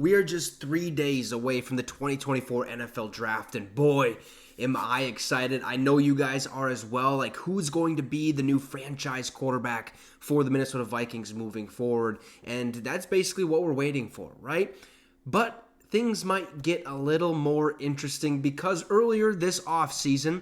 We are just 3 days away from the 2024 NFL Draft, and boy, am I excited. I know you guys are as well. Like, who's going to be the new franchise quarterback for the Minnesota Vikings moving forward? And that's basically what we're waiting for, right? But things might get a little more interesting because earlier this offseason,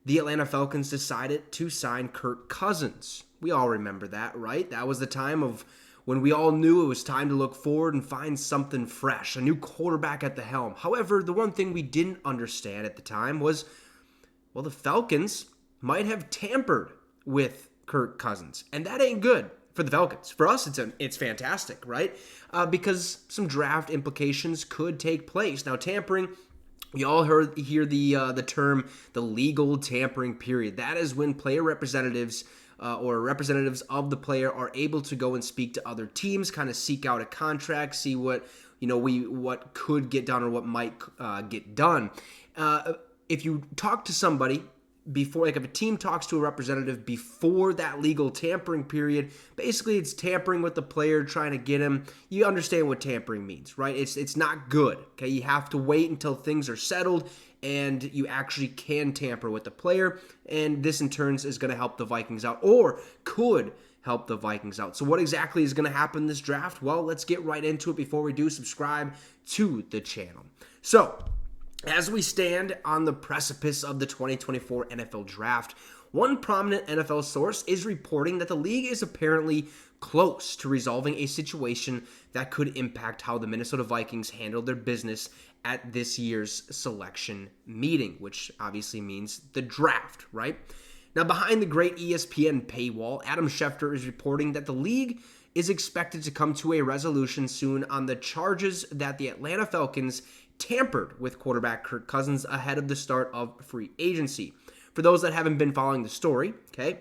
the Atlanta Falcons decided to sign Kirk Cousins. We all remember that, right? That was the time of when we all knew it was time to look forward and find something fresh, a new quarterback at the helm. However, the one thing we didn't understand at the time was, well, the Falcons might have tampered with Kirk Cousins, and that ain't good for the Falcons. For us, it's fantastic, right? Because some draft implications could take place. Now, tampering, we all hear the term, the legal tampering period. That is when player representatives or representatives of the player are able to go and speak to other teams, kind of seek out a contract, see what what could get done or what might get done. If you talk to somebody before, like if a team talks to a representative before that legal tampering period, basically it's tampering with the player, trying to get him. You understand what tampering means, right? It's not good. Okay, you have to wait until things are settled and you actually can tamper with the player, and this in turn is going to help the Vikings out, or could help the Vikings out. So what exactly is going to happen in this draft? Well, let's get right into it. Before we do, subscribe to the channel. So, as we stand on the precipice of the 2024 NFL Draft, one prominent NFL source is reporting that the league is apparently close to resolving a situation that could impact how the Minnesota Vikings handle their business at this year's selection meeting, which obviously means the draft, right? Now, behind the great ESPN paywall, Adam Schefter is reporting that the league is expected to come to a resolution soon on the charges that the Atlanta Falcons tampered with quarterback Kirk Cousins ahead of the start of free agency. For those that haven't been following the story, okay,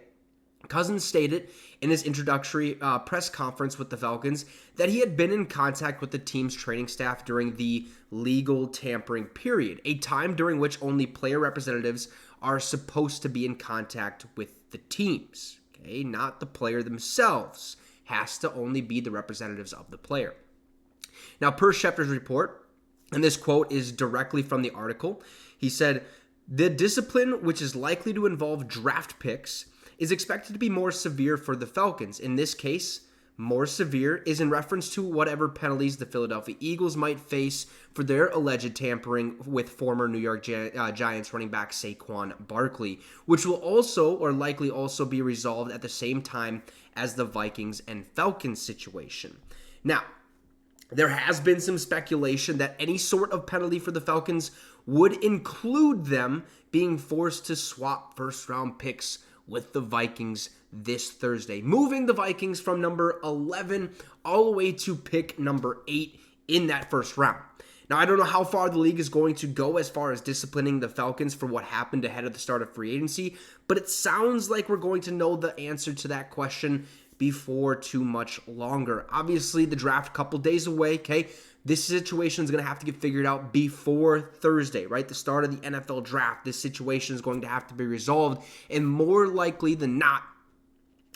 Cousins stated in his introductory press conference with the Falcons that he had been in contact with the team's training staff during the legal tampering period, a time during which only player representatives are supposed to be in contact with the teams, okay, not the player themselves. Has to only be the representatives of the player. Now, per Schefter's report, and this quote is directly from the article, he said, "The discipline, which is likely to involve draft picks, is expected to be more severe for the Falcons. In this case, more severe is in reference to whatever penalties the Philadelphia Eagles might face for their alleged tampering with former New York Giants running back Saquon Barkley, which will also or likely also be resolved at the same time as the Vikings and Falcons situation." Now, there has been some speculation that any sort of penalty for the Falcons would include them being forced to swap first-round picks with the Vikings this Thursday, moving the Vikings from number 11 all the way to pick number 8 in that first round. Now, I don't know how far the league is going to go as far as disciplining the Falcons for what happened ahead of the start of free agency, but it sounds like we're going to know the answer to that question before too much longer. Obviously, the draft a couple days away, okay? This situation is going to have to get figured out before Thursday, right? The start of the NFL draft. This situation is going to have to be resolved, and more likely than not,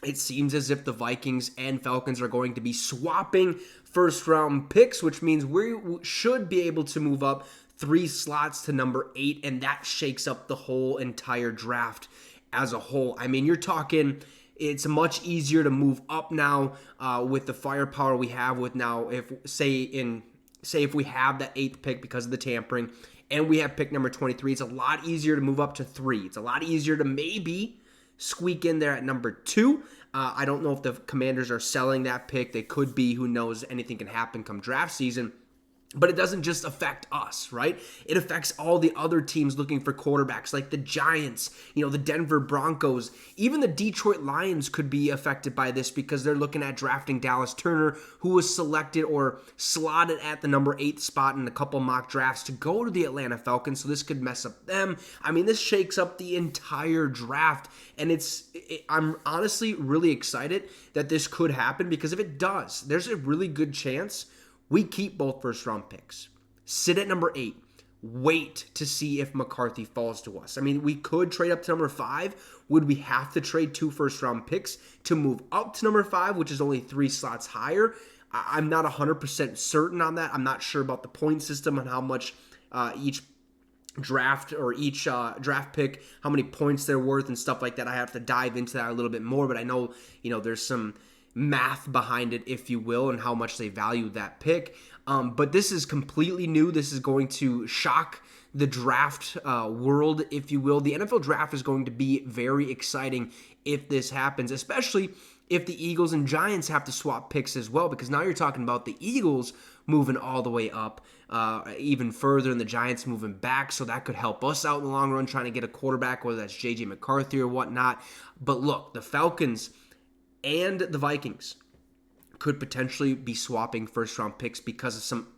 it seems as if the Vikings and Falcons are going to be swapping first-round picks, which means we should be able to move up 3 slots to number 8, and that shakes up the whole entire draft as a whole. I mean, you're talking, it's much easier to move up now with the firepower we have with now, if if we have that 8th pick because of the tampering and we have pick number 23, it's a lot easier to move up to 3. It's a lot easier to maybe squeak in there at number 2. I don't know if the Commanders are selling that pick. They could be. Who knows? Anything can happen come draft season. But it doesn't just affect us, right? It affects all the other teams looking for quarterbacks, like the Giants, the Denver Broncos. Even the Detroit Lions could be affected by this because they're looking at drafting Dallas Turner, who was selected or slotted at the number 8 spot in a couple mock drafts to go to the Atlanta Falcons. So this could mess up them. I mean, this shakes up the entire draft. And I'm honestly really excited that this could happen, because if it does, there's a really good chance we keep both first-round picks, sit at number 8, wait to see if McCarthy falls to us. I mean, we could trade up to number 5. Would we have to trade 2 first-round picks to move up to number 5, which is only 3 slots higher? I'm not 100% certain on that. I'm not sure about the point system and how much each draft or each draft pick, how many points they're worth and stuff like that. I have to dive into that a little bit more, but I know, there's some math behind it, if you will, and how much they value that pick. But this is completely new. This is going to shock the draft world, if you will. The NFL draft is going to be very exciting if this happens, especially if the Eagles and Giants have to swap picks as well, because now you're talking about the Eagles moving all the way up even further and the Giants moving back, so that could help us out in the long run trying to get a quarterback, whether that's J.J. McCarthy or whatnot. But look, the Falcons and the Vikings could potentially be swapping first-round picks because of some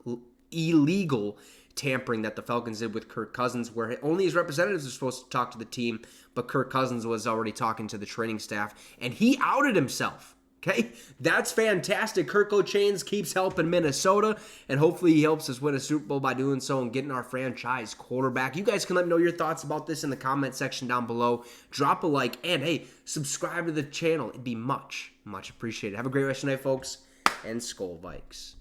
illegal tampering that the Falcons did with Kirk Cousins, where only his representatives are supposed to talk to the team, but Kirk Cousins was already talking to the training staff, and he outed himself. Okay, that's fantastic. Kirk O'Chains keeps helping Minnesota, and hopefully he helps us win a Super Bowl by doing so and getting our franchise quarterback. You guys can let me know your thoughts about this in the comment section down below. Drop a like, and hey, subscribe to the channel. It'd be much, much appreciated. Have a great rest of the night, folks, and Skol Vikes.